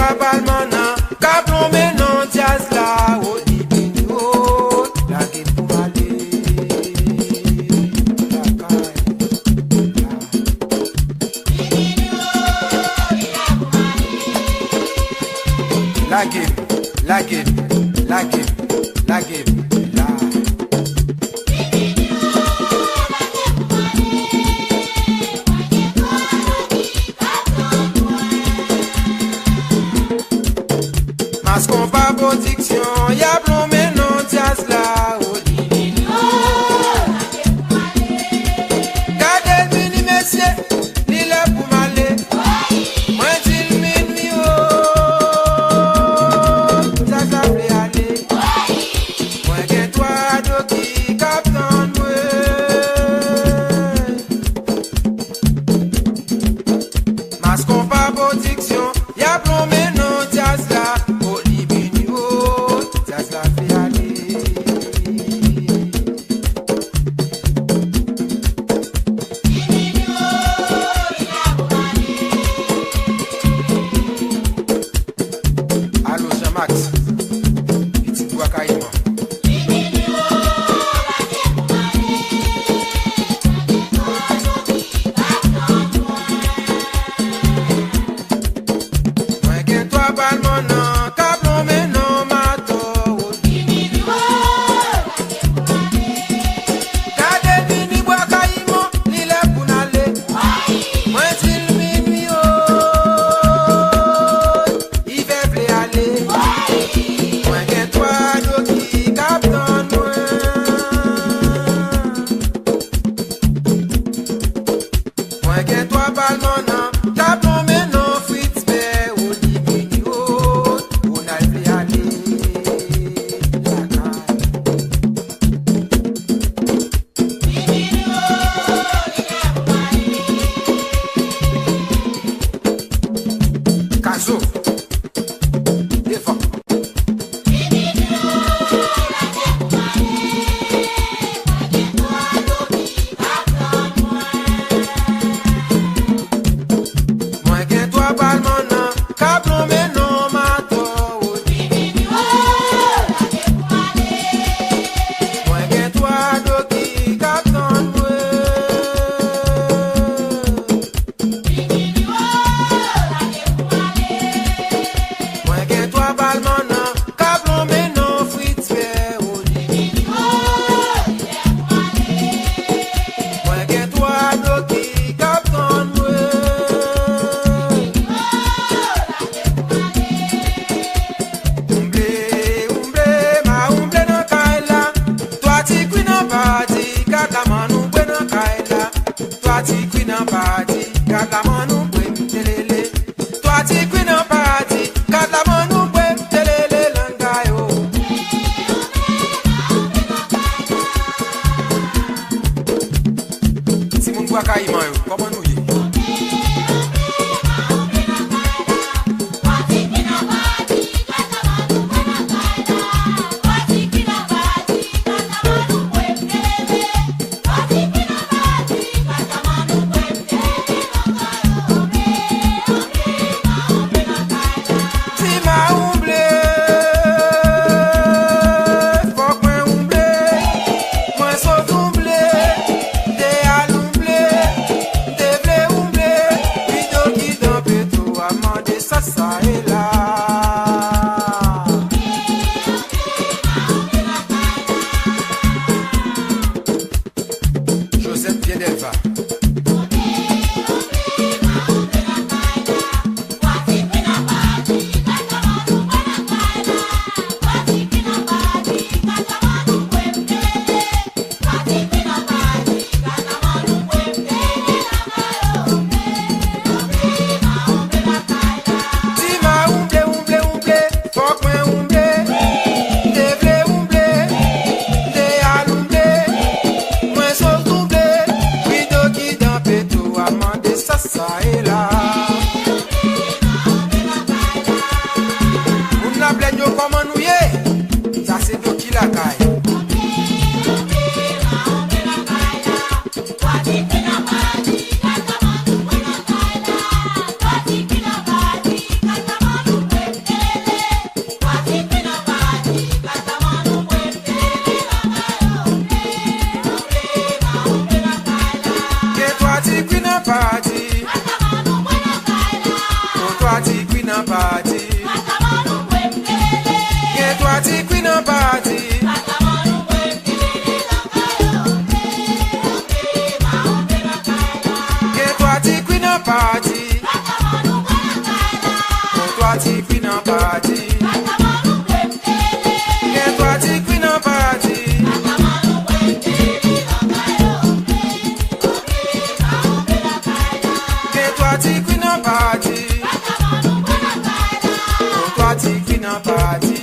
toi balmana, caplon menon diaz la, oh libino, la game pour aller. La game, la game, la game, la game, la. Mascon pas production, y'a plombé non diaz la. Gardez le mini messieurs, ni le pour m'aller. Moi dis le minwi oh, ça fait aller. Moi que toi de qui captain moi. Mascon pas production, y'a plombé non diaz la. Max, petit bois caïman. Moi que toi parle mon nom, caplon mais non mato. Gardez mini bois caïman, l'île pour n'aller. Moi dis le minwi oh, il veut plus aller. Azor, devant. Moi que toi parle mon nom, caplon mais non mato. Moi que toi de qui captain moi. toi ti queen en party. Que toi ti queen en party. Que toi ti queen en party. Que toi ti queen en party. Que toi ti queen en party. Que toi ti queen en party. Que toi ti queen en party.